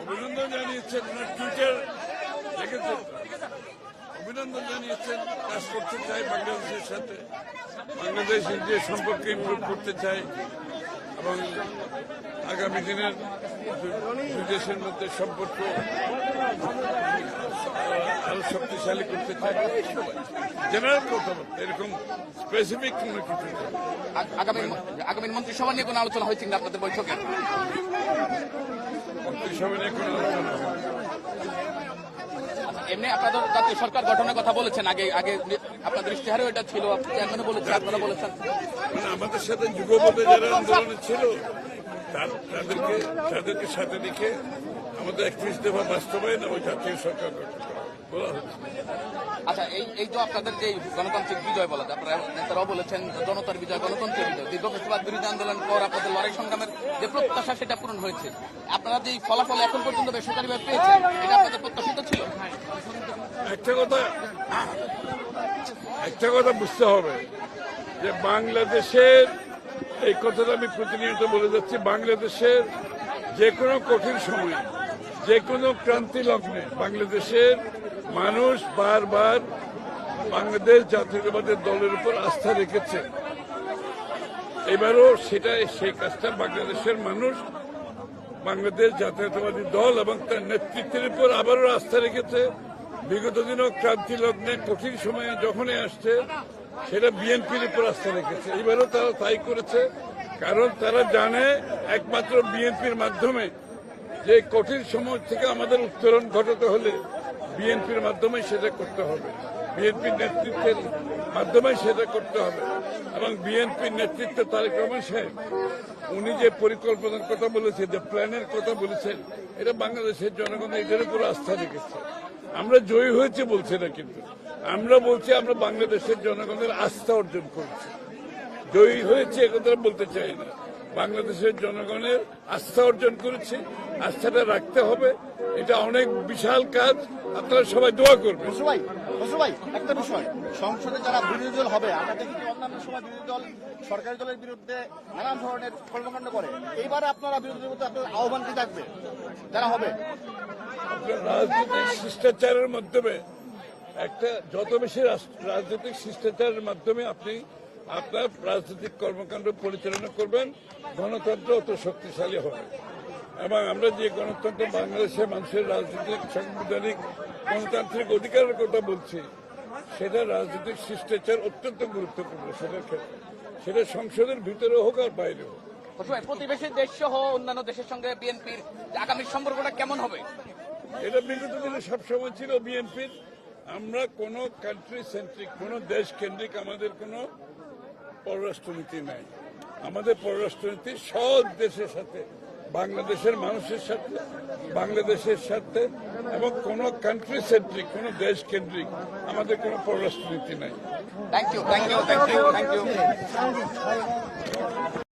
অভিনন্দন জানিয়েছেন, টুইটার লিখেছেন, অভিনন্দন জানিয়েছেন, কাজ করতে চাই বাংলাদেশের সাথে, বাংলাদেশ ইন্ডিয়া সম্পর্কে ইমপ্রুভ করতে চাই এবং আগামী দিনের দুই দেশের মধ্যে সম্পর্ক আরো শক্তিশালী করতে চাই। জেনারেল কথাবার্তা, এরকম স্পেসিফিক কোনো কিছু নেই। আগামী মন্ত্রিসভা নিয়ে কোনো আলোচনা হয়েছে কিনা আপনাদের বৈঠকে? মন্ত্রিসভা নিয়ে কোনো আলোচনা হয়। এমনি আপনাদের জাতীয় সরকার গঠনের কথা বলেছেন, আগে আগে আপনাদের ইশতেহারেও এটা ছিল, চেয়ারম্যানও বলেছেন, আপনারা বলেছেন। মানে আমাদের সাথে যুগপথে যারা আন্দোলনে ছিল তাদেরকে সাথে রেখে আমাদের 31 দফা বাস্তবায়ন ওই জাতীয় সরকার গঠন বলা হচ্ছে। আচ্ছা, এই যে আপনাদের যে গণতান্ত্রিক বিজয় বলা যায়, আপনারা নেতারাও বলেছেন জনতার বিজয়, গণতন্ত্রের বিজয়, দীর্ঘ ফেসিবাদ বিরোধী আন্দোলন পর আপনাদের লড়াই সংগ্রামের যে প্রত্যাশা সেটা পূরণ হয়েছে। আপনারা যে ফলাফল এখন পর্যন্ত বেসরকারিভাবে পেয়েছেন, এটা আপনাদের প্রত্যাশিত ছিল? একটা কথা বুঝতে হবে যে বাংলাদেশের, এই কথাটা আমি প্রতিনিয়ত বলে যাচ্ছি, বাংলাদেশের যে কোনো কঠিন সময়ে, যে কোনো ক্রান্তি লগ্নে বাংলাদেশের মানুষ বারবার বাংলাদেশ জাতীয়তাবাদী দলের উপর আস্থা রেখেছে। এবারও সেই কাজটা বাংলাদেশের মানুষ বাংলাদেশ জাতীয়তাবাদী দল এবং তার নেতৃত্বের উপর আবারও আস্থা রেখেছে। বিগত দিনও ক্রান্তি লগ্নে কঠিন সময়ে যখনই আসছে সেটা বিএনপির উপর আস্থা রেখেছে। এবারও তারা তাই করেছে, কারণ তারা জানে একমাত্র বিএনপির মাধ্যমে যে কঠিন সময় থেকে আমাদের উত্তরণ ঘটাতে হলে বিএনপির মাধ্যমে সেটা করতে হবে, বিএনপির নেতৃত্বের মাধ্যমে সেটা করতে হবে। এবং বিএনপির নেতৃত্বে তারেক রহমান সাহেব উনি যে পরিকল্পনার কথা বলেছেন, যে প্ল্যানের কথা বলেছেন, এটা বাংলাদেশের জনগণ এদের উপর আস্থা রেখেছে। আমরা জয়ী হয়েছে বলছি না, কিন্তু আমরা বলছি আমরা বাংলাদেশের জনগণের আস্থা অর্জন করছি। জয়ী হয়েছে একথা বলতে চাই না, বাংলাদেশের জনগণের আস্থা অর্জন করেছে, আস্থাটা রাখতে হবে। এটা অনেক বিশাল কাজ, আপনারা সবাই দোয়া করবেন। ভাই, একটা বিষয়, সংসদে যারা বিরোধী দল হবে, আমরা দেখি অন্যান্য সময় বিরোধী দল সরকারি দলের বিরুদ্ধে নানান ধরনের কর্মকাণ্ড করে, এইবারে আপনারা বিরোধীদের মধ্যে আপনার আহ্বান কি থাকবে যারা হবে? রাজনৈতিক শিষ্টাচারের মাধ্যমে যত বেশি রাজনৈতিক শিষ্টাচারের মাধ্যমে আপনি আপনার রাজনৈতিক কর্মকাণ্ড পরিচালনা করবেন, গণতন্ত্র অত শক্তিশালী হবে। এবং আমরা যে গণতন্ত্র, বাংলাদেশের মানুষের রাজনৈতিক, সাংবিধানিক, গণতান্ত্রিক অধিকারের কথা বলছি, সেটা রাজনৈতিক শিষ্টাচার অত্যন্ত গুরুত্বপূর্ণ। সেটা সংসদের ভিতরে হোক আর বাইরে হোক। প্রতিবেশী দেশ সহ অন্যান্য দেশের সঙ্গে বিএনপির আগামী সম্পর্কটা কেমন হবে? এটা বিগত দিনে সবসময় ছিল বিএনপির। আমরা কোনো কান্ট্রি সেন্ট্রিক, কোনো দেশ কেন্দ্রিক আমাদের কোনো পররাষ্ট্রনীতি নাই। আমাদের পররাষ্ট্রনীতি সব দেশের সাথে, বাংলাদেশের মানুষের সাথে, বাংলাদেশের সাথে, এবং কোনো কান্ট্রি সেন্ট্রিক, কোনো দেশ কেন্দ্রিক আমাদের কোনো পররাষ্ট্রনীতি নাই। Thank you.